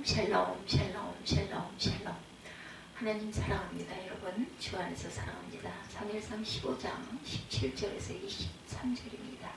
샬롬 샬롬 샬롬 샬롬. 하나님 사랑합니다. 여러분 주 안에서 사랑합니다. 사무엘상 15장 17절에서 23절입니다.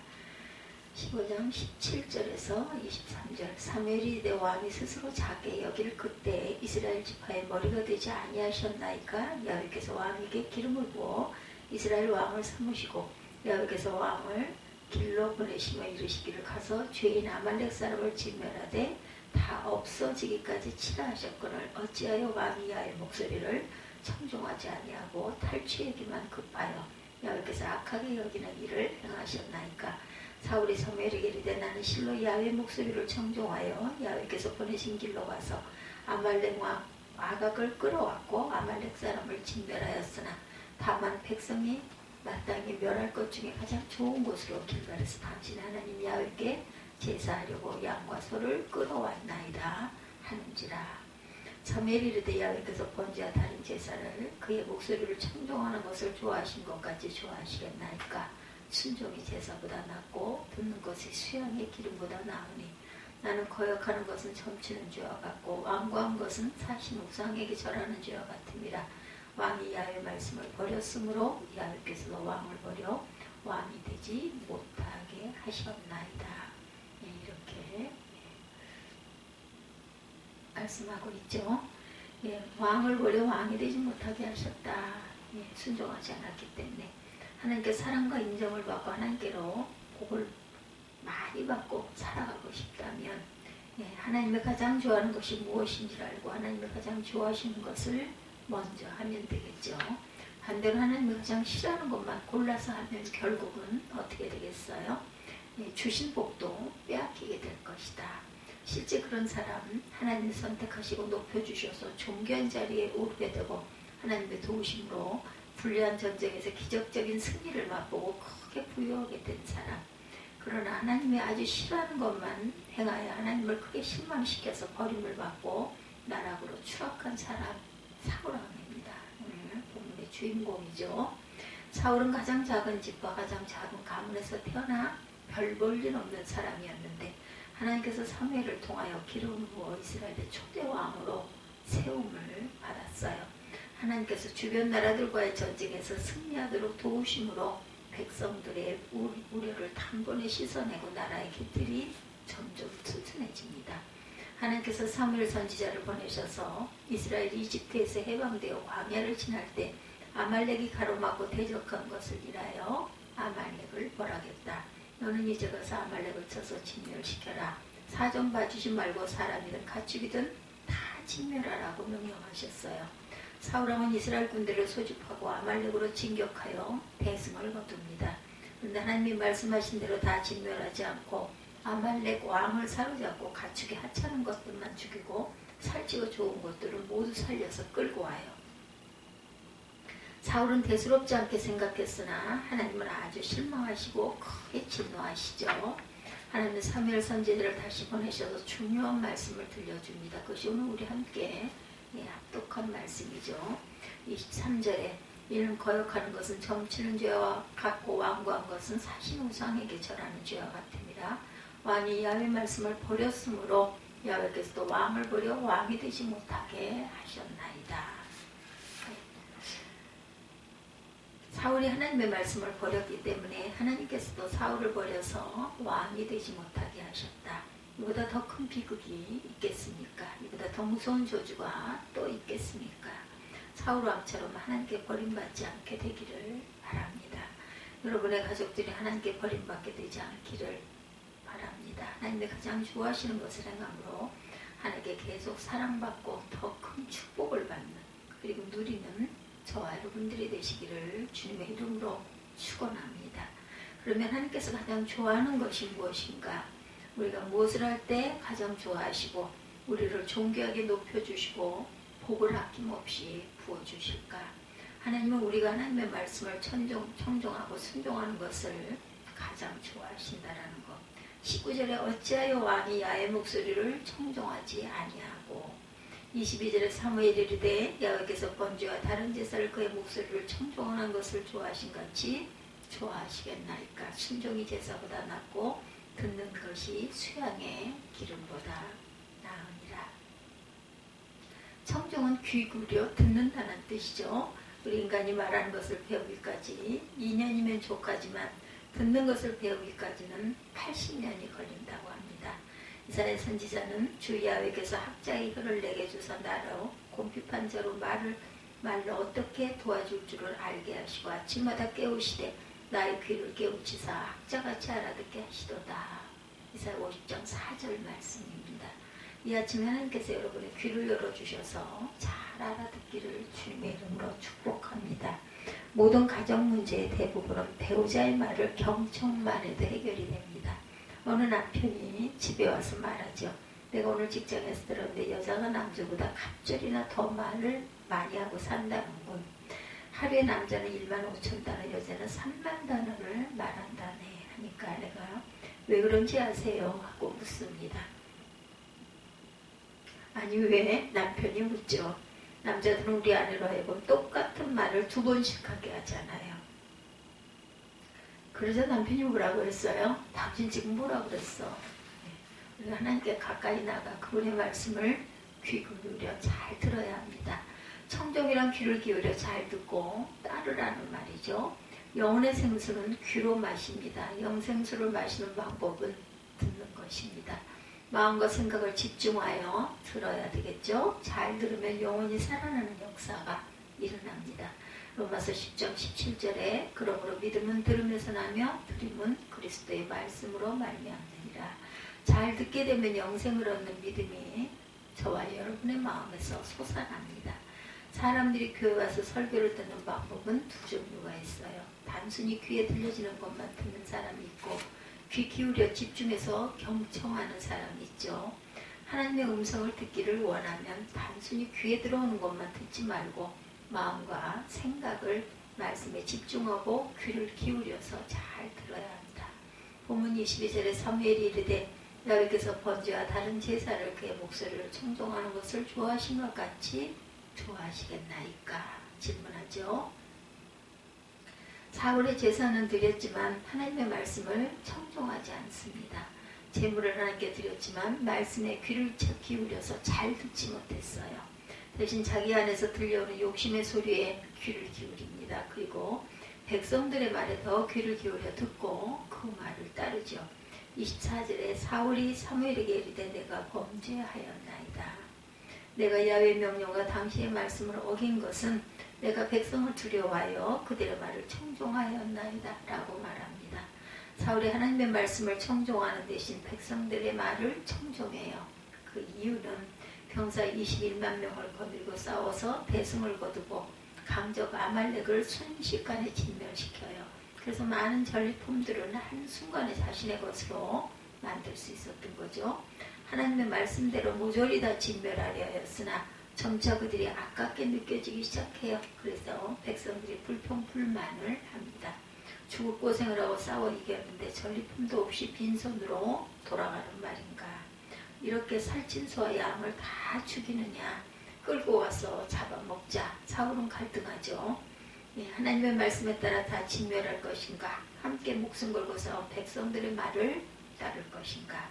15장 17절에서 23절. 사무엘이 이르되 왕이 스스로 작게 여길 그때 이스라엘 지파의 머리가 되지 아니하셨나이까. 여호와께서 왕에게 기름을 부어 이스라엘 왕을 삼으시고 여호와께서 왕을 길로 보내시며 이르시기를 가서 죄인 아말렉 사람을 진멸하되 다 없어지기까지 치라 하셨거늘 어찌하여 왕이 야의 목소리를 청종하지 아니하고 탈취하기만 급하여 여호와께서 악하게 여기는 일을 행하셨나이까. 사울이 사무엘에게 이르되 나는 실로 야훼 목소리를 청종하여 야훼께서 보내신 길로 가서 아말렉 왕 아각을 끌어왔고 아말렉 사람을 진멸하였으나 다만 백성이 마땅히 멸할 것 중에 가장 좋은 곳으로 길갈에서 당신 하나님 야훼께 제사하려고 양과 소를 끌어왔나이다 하는지라. 사무엘이 이르되 야훼께서 번제와 다른 제사를 그의 목소리를 청종하는 것을 좋아하신 것 같이 좋아하시겠나이까. 순종이 제사보다 낫고 듣는 것이 수양의 기름보다 나으니 나는 거역하는 것은 점치는 죄와 같고 완고한 것은 사신 우상에게 절하는 죄와 같음이라. 왕이 야훼의 말씀을 버렸으므로 야훼께서도 왕을 버려 왕이 되지 못하게 하셨나이다. 이렇게 말씀하고 있죠. 왕을 버려 왕이 되지 못하게 하셨다. 순종하지 않았기 때문에 하나님께 사랑과 인정을 받고 하나님께로 복을 많이 받고 살아가고 싶다면 하나님의 가장 좋아하는 것이 무엇인지를 알고 하나님의 가장 좋아하시는 것을 먼저 하면 되겠죠. 반대로 하나님이 가장 싫어하는 것만 골라서 하면 결국은 어떻게 되겠어요? 주신 복도 빼앗기게 될 것이다. 실제 그런 사람 하나님 선택하시고 높여주셔서 존귀한 자리에 오르게 되고 하나님의 도우심으로 불리한 전쟁에서 기적적인 승리를 맛보고 크게 부유하게 된 사람. 그러나 하나님이 아주 싫어하는 것만 행하여 하나님을 크게 실망시켜서 버림을 받고 나락으로 추락한 사람 사울 왕입니다. 본문의 주인공이죠. 사울은 가장 작은 집과 가장 작은 가문에서 태어나 별 볼 일 없는 사람이었는데 하나님께서 사무엘을 통하여 기름을 부어 이스라엘의 초대 왕으로 세움을 받았어요. 하나님께서 주변 나라들과의 전쟁에서 승리하도록 도우심으로 백성들의 우려를 단번에 씻어내고 나라의 깃들이 점점 튼튼해집니다. 하나님께서 사무엘 선지자를 보내셔서 이스라엘이 이집트에서 해방되어 광야를 지날 때 아말렉이 가로막고 대적한 것을 인하여 아말렉을 벌하겠다. 너는 이제 가서 아말렉을 쳐서 진멸시켜라. 사정 봐주지 말고 사람이든 가축이든 다 진멸하라고 명령하셨어요. 사울왕은 이스라엘 군대를 소집하고 아말렉으로 진격하여 대승을 거둡니다. 그런데 하나님이 말씀하신 대로 다 진멸하지 않고 아말렉 왕을 사로잡고 가축이 하찮은 것들만 죽이고 살찌고 좋은 것들을 모두 살려서 끌고 와요. 사울은 대수롭지 않게 생각했으나 하나님은 아주 실망하시고 크게 진노하시죠. 하나님은 사무엘 선지자를 다시 보내셔서 중요한 말씀을 들려줍니다. 그것이 오늘 우리 함께 합독한 말씀이죠. 23절에 이는 거역하는 것은 점치는 죄와 같고 완고한 것은 사신 우상에게 절하는 죄와 같음이라. 왕이 야훼 말씀을 버렸으므로 야훼께서도 왕을 버려 왕이 되지 못하게 하셨나이다. 사울이 하나님의 말씀을 버렸기 때문에 하나님께서도 사울을 버려서 왕이 되지 못하게 하셨다. 이보다 더 큰 비극이 있겠습니까? 이보다 더 무서운 저주가 또 있겠습니까? 사울 왕처럼 하나님께 버림받지 않게 되기를 바랍니다. 여러분의 가족들이 하나님께 버림받게 되지 않기를 바랍니다. 하나님의 가장 좋아하시는 것을 행함으로 하나님께 계속 사랑받고 더 큰 축복을 받는 그리고 누리는 저와 여러분들이 되시기를 주님의 이름으로 축원합니다. 그러면 하나님께서 가장 좋아하는 것이 무엇인가? 우리가 무엇을 할 때 가장 좋아하시고 우리를 존귀하게 높여주시고 복을 아낌없이 부어주실까? 하나님은 우리가 하나님의 말씀을 청종하고 순종하는 것을 가장 좋아하신다라는 것. 19절에 어찌하여 왕이 야훼 목소리를 청종하지 아니하고 22절에 사무엘이 이르되 야훼께서 번제와 다른 제사를 그의 목소리를 청종하는 것을 좋아하신 같이 좋아하시겠나이까. 순종이 제사보다 낫고 듣는 것이 수양의 기름보다 나으니라. 하면 귀 기울여 듣는다는 뜻이죠. 우리 인간이 말하는 것을 배우기까지 2년이면 좋까지만 듣는 것을 배우기까지는 80년이 걸린다고 합니다. 이스라엘 선지자는 주 야훼께서 학자의 혀를 내게 주사 나로 곰핍한 자로 말로 어떻게 도와줄 줄을 알게 하시고 아침마다 깨우시되 나의 귀를 깨우치사 학자같이 알아듣게 하시도다. 이사야 50장 4절 말씀입니다. 이 아침에 하나님께서 여러분의 귀를 열어주셔서 잘 알아듣기를 주님의 이름으로 축복합니다. 모든 가정 문제의 대부분은 배우자의 말을 경청만 해도 해결이 됩니다. 어느 남편이 집에 와서 말하죠. 내가 오늘 직장에서 들었는데 여자가 남자보다 갑절이나 더 말을 많이 하고 산다는군. 하루에 남자는 15,000단어, 여자는 30,000단어를 말한다네 하니까 내가 왜 그런지 아세요? 하고 묻습니다. 아니 왜? 남편이 묻죠. 남자들은 우리 아내로 하여금 똑같은 말을 2번씩 하게 하잖아요. 그러자 남편이 뭐라고 했어요? 당신 지금 뭐라고 그랬어? 우리가 하나님께 가까이 나가 그분의 말씀을 귀 기울여 잘 들어야 합니다. 청종이란 귀를 기울여 잘 듣고 따르라는 말이죠. 영혼의 생수는 귀로 마십니다. 영생수를 마시는 방법은 듣는 것입니다. 마음과 생각을 집중하여 들어야 되겠죠. 잘 들으면 영혼이 살아나는 역사가 일어납니다. 로마서 10장 17절에 그러므로 믿음은 들으면서 나며 들음은 그리스도의 말씀으로 말미암느니라. 잘 듣게 되면 영생을 얻는 믿음이 저와 여러분의 마음에서 솟아납니다. 사람들이 교회 와서 설교를 듣는 방법은 2종류가 있어요. 단순히 귀에 들려지는 것만 듣는 사람이 있고 귀 기울여 집중해서 경청하는 사람이 있죠. 하나님의 음성을 듣기를 원하면 단순히 귀에 들어오는 것만 듣지 말고 마음과 생각을 말씀에 집중하고 귀를 기울여서 잘 들어야 합니다. 본문 22절에 사무엘이 이르되 야훼께서 번제와 다른 제사를 그의 목소리를 청종하는 것을 좋아하신 것 같이 좋아하시겠나이까? 질문하죠. 사울의 제사는 드렸지만 하나님의 말씀을 청종하지 않습니다. 제물을 하나님께 드렸지만 말씀에 귀를 기울여서 잘 듣지 못했어요. 대신 자기 안에서 들려오는 욕심의 소리에 귀를 기울입니다. 그리고 백성들의 말에 더 귀를 기울여 듣고 그 말을 따르죠. 24절에 사울이 사무엘에게 이르되 내가 범죄하였나이다. 내가 야훼의 명령과 당신의 말씀을 어긴 것은 내가 백성을 두려워하여 그들의 말을 청종하였나이다 라고 말합니다. 사울이 하나님의 말씀을 청종하는 대신 백성들의 말을 청종해요. 그 이유는 병사 21만 명을 거느리고 싸워서 대승을 거두고 강적 아말렉을 순식간에 진멸시켜요. 그래서 많은 전리품들은 한순간에 자신의 것으로 만들 수 있었던 거죠. 하나님의 말씀대로 모조리 다 진멸하려 하였으나 점차 그들이 아깝게 느껴지기 시작해요. 그래서 백성들이 불평불만을 합니다. 죽을 고생을 하고 싸워 이겼는데 전리품도 없이 빈손으로 돌아가는 말인가. 이렇게 살찐소와 양을 다 죽이느냐. 끌고 와서 잡아먹자. 사울은 갈등하죠. 하나님의 말씀에 따라 다 진멸할 것인가. 함께 목숨 걸고 싸운 백성들의 말을 따를 것인가.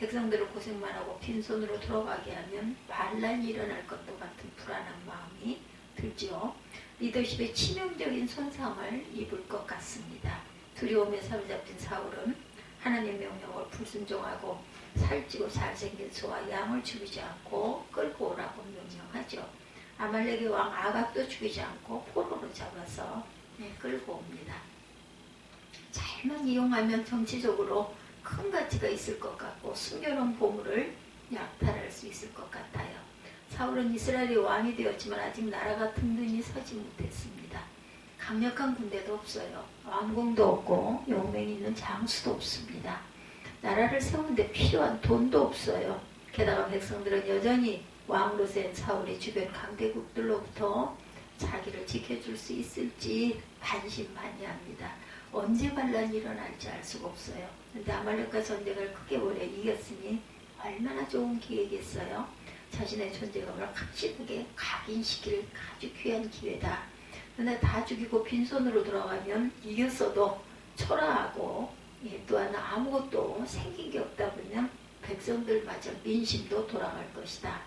백성들을 고생만 하고 빈손으로 돌아가게 하면 반란이 일어날 것도 같은 불안한 마음이 들죠. 리더십에 치명적인 손상을 입을 것 같습니다. 두려움에 사로잡힌 사울은 하나님의 명령을 불순종하고 살찌고 잘생긴 소와 양을 죽이지 않고 끌고 오라고 명령하죠. 아말렉의 왕 아갑도 죽이지 않고 포로로 잡아서 끌고 옵니다. 잘만 이용하면 정치적으로 큰 가치가 있을 것 같고 숨겨놓은 보물을 약탈할 수 있을 것 같아요. 사울은 이스라엘의 왕이 되었지만 아직 나라가 든든히 서지 못했습니다. 강력한 군대도 없어요. 왕궁도 없고 용맹이 있는 장수도 없습니다. 나라를 세우는데 필요한 돈도 없어요. 게다가 백성들은 여전히 왕으로 센 사울의 주변 강대국들로부터 자기를 지켜줄 수 있을지 반신반의합니다. 언제 반란이 일어날지 알 수가 없어요. 그런데 아말렉과 전쟁을 크게 오래 이겼으니 얼마나 좋은 기회겠어요. 자신의 존재감을 확실하게 각인시킬 아주 귀한 기회다. 그러나 다 죽이고 빈손으로 돌아가면 이겼어도 초라하고 또한 아무것도 생긴 게 없다 보면 백성들마저 민심도 돌아갈 것이다.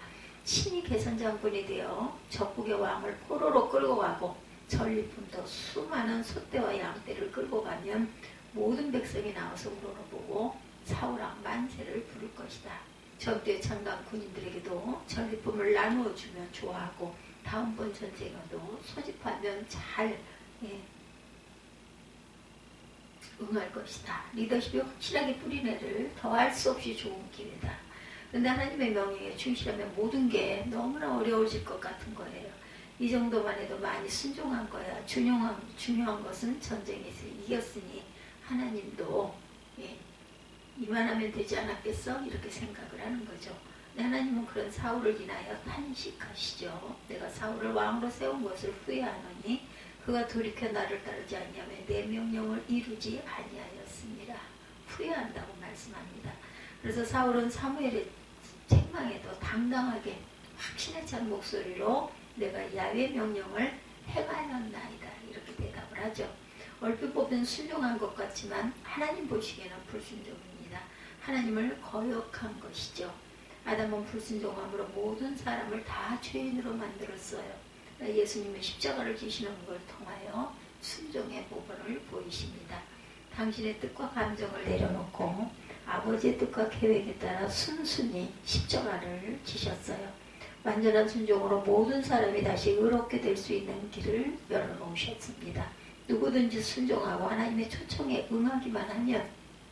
친히 개선장군이 되어 적국의 왕을 포로로 끌고 가고 전리품도 수많은 소떼와 양떼를 끌고 가면 모든 백성이 나와서 우러러보고 사울왕 만세를 부를 것이다. 전투에 참가한 군인들에게도 전리품을 나누어 주면 좋아하고 다음번 전쟁에도 소집하면 잘 응할 것이다. 리더십이 확실하게 뿌리내를 더할 수 없이 좋은 기회다. 그런데 하나님의 명령에 충실하면 모든 게 너무나 어려워질 것 같은 거예요. 이 정도만 해도 많이 순종한 거야. 중요한 것은 전쟁에서 이겼으니 하나님도 이만하면 되지 않았겠어? 이렇게 생각을 하는 거죠. 하나님은 그런 사울을 인하여 탄식하시죠. 내가 사울을 왕으로 세운 것을 후회하노니 그가 돌이켜 나를 따르지 아니하며 내 명령을 이루지 아니하였습니다. 후회한다고 말씀합니다. 그래서 사울은 사무엘의 책망에도 당당하게 확신에 찬 목소리로 내가 야훼 명령을 행하였나이다 이렇게 대답을 하죠. 얼핏 보면 순종한 것 같지만 하나님 보시기에는 불순종입니다. 하나님을 거역한 것이죠. 아담은 불순종함으로 모든 사람을 다 죄인으로 만들었어요. 예수님은 십자가를 지시는 걸 통하여 순종의 모범을 보이십니다. 당신의 뜻과 감정을 내려놓고 아버지의 뜻과 계획에 따라 순순히 십자가를 지셨어요. 완전한 순종으로 모든 사람이 다시 의롭게 될 수 있는 길을 열어놓으셨습니다. 누구든지 순종하고 하나님의 초청에 응하기만 하면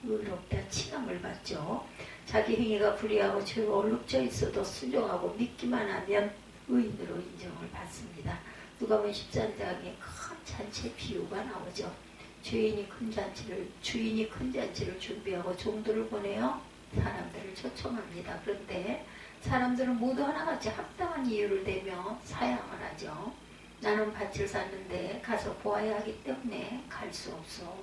의롭다 칭함을 받죠. 자기 행위가 불의하고 죄로 얼룩져 있어도 순종하고 믿기만 하면 의인으로 인정을 받습니다. 누가복음 13장에 큰 잔치 비유가 나오죠. 주인이 큰 잔치를 준비하고 종들을 보내어 사람들을 초청합니다. 그런데 사람들은 모두 하나같이 합당한 이유를 대며 사양을 하죠. 나는 밭을 샀는데 가서 보아야 하기 때문에 갈 수 없어.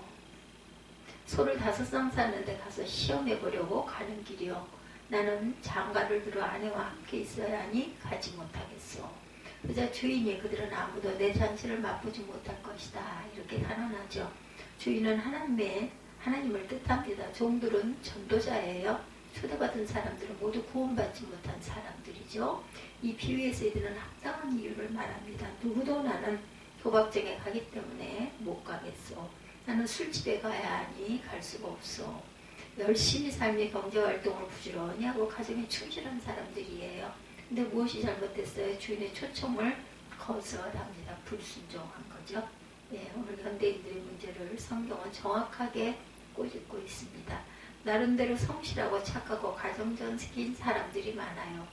소를 5쌍 샀는데 가서 시험해 보려고 가는 길이요. 나는 장가를 들어 아내와 함께 있어야 하니 가지 못하겠어. 그자 주인이 그들은 아무도 내 잔치를 맛보지 못할 것이다. 이렇게 단언하죠. 주인은 하나님을 뜻합니다. 종들은 전도자예요. 초대받은 사람들은 모두 구원받지 못한 사람들이죠. 이 비유에서 이들은 합당한 이유를 말합니다. 누구도 나는 도박장에 가기 때문에 못 가겠어. 나는 술집에 가야 하니 갈 수가 없어. 열심히 삶의 경제활동을 부지런히 하고 가정에 충실한 사람들이에요. 근데 무엇이 잘못됐어요? 주인의 초청을 거절합니다. 불순종한 거죠. 오늘 현대인들의 문제를 성경은 정확하게 꼬집고 있습니다. 나름대로 성실하고 착하고 가정적인 사람들이 많아요.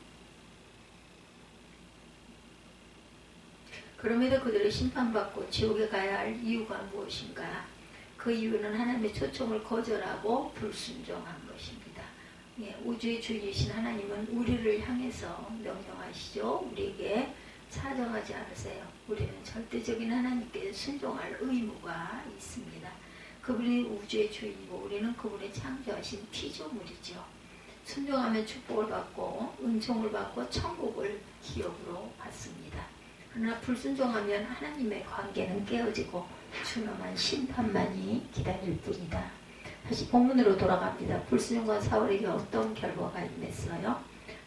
그럼에도 그들을 심판받고 지옥에 가야 할 이유가 무엇인가? 그 이유는 하나님의 초청을 거절하고 불순종한 것입니다. 우주의 주인이신 하나님은 우리를 향해서 명령하시죠. 우리에게 사정하지 않으세요. 우리는 절대적인 하나님께 순종할 의무가 있습니다. 그분이 우주의 주인이고 우리는 그분의 창조하신 피조물이죠. 순종하면 축복을 받고 은총을 받고 천국을 기업으로 받습니다. 그러나 불순종하면 하나님의 관계는 깨어지고 준엄한 심판만이 기다릴 뿐이다. 다시 본문으로 돌아갑니다. 불순종한 사울에게 어떤 결과가 임했어요?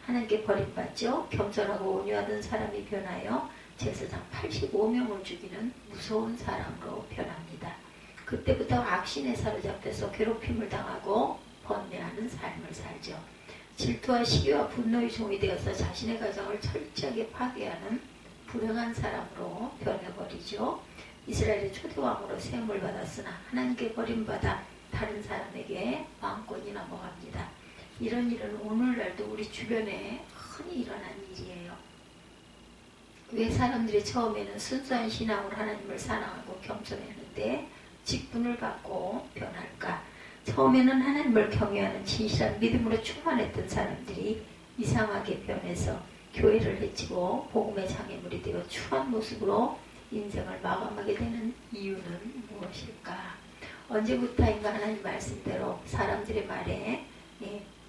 하나님께 버림받죠. 겸손하고 온유하던 사람이 변하여 제사장 85명을 죽이는 무서운 사람으로 변합니다. 그때부터 악신에 사로잡혀서 괴롭힘을 당하고 번뇌하는 삶을 살죠. 질투와 시기와 분노의 종이 되어서 자신의 가정을 철저하게 파괴하는 불행한 사람으로 변해버리죠. 이스라엘의 초대왕으로 세움을 받았으나 하나님께 버림받아 다른 사람에게 왕권이 넘어갑니다. 이런 일은 오늘날도 우리 주변에 흔히 일어난 일이에요. 왜 사람들이 처음에는 순수한 신앙으로 하나님을 사랑하고 겸손했는데 직분을 받고 변할까? 처음에는 하나님을 경외하는 진실한 믿음으로 충만했던 사람들이 이상하게 변해서 교회를 해치고 복음의 장애물이 되어 추한 모습으로 인생을 마감하게 되는 이유는 무엇일까? 언제부터인가 하나님 말씀대로 사람들의 말에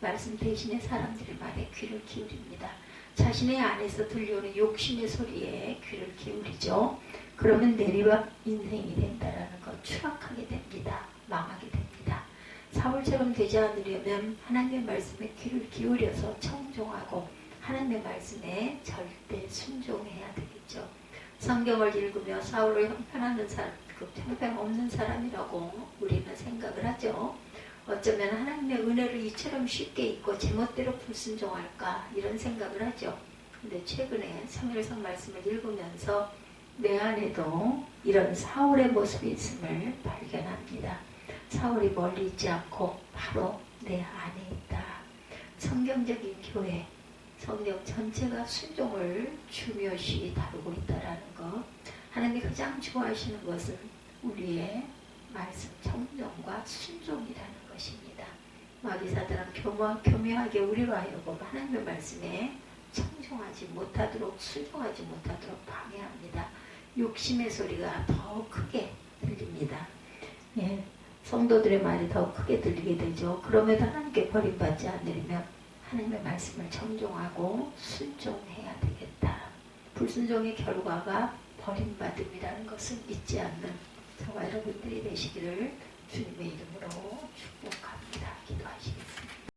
말씀 대신에 사람들의 말에 귀를 기울입니다. 자신의 안에서 들려오는 욕심의 소리에 귀를 기울이죠. 그러면 내리막 인생이 된다라는 것, 추락하게 됩니다. 망하게 됩니다. 사울처럼 되지 않으려면 하나님의 말씀에 귀를 기울여서 청종하고 하나님의 말씀에 절대 순종해야 되겠죠. 성경을 읽으며 사울을 형편하는 사람, 형편없는 사람이라고 우리는 생각을 하죠. 어쩌면 하나님의 은혜를 이처럼 쉽게 잊고 제멋대로 불순종할까 이런 생각을 하죠. 근데 최근에 성일성 말씀을 읽으면서 내 안에도 이런 사울의 모습이 있음을 발견합니다. 사울이 멀리 있지 않고 바로 내 안에 있다. 성경적인 교회, 성경 전체가 순종을 중요시 다루고 있다는 것. 하나님이 가장 좋아하시는 것은 우리의 말씀 청정과 순종이라는 것입니다. 마귀사들은 교묘하게 우리로 하여금 하나님의 말씀에 청종하지 못하도록 순종하지 못하도록 방해합니다. 욕심의 소리가 더 크게 들립니다. 예, 성도들의 말이 더 크게 들리게 되죠. 그럼에도 하나님께 버림받지 않으려면 하나님의 말씀을 청종하고 순종해야 되겠다. 불순종의 결과가 버림받음이라는 것을 잊지 않는 저와 여러분들이 되시기를 주님의 이름으로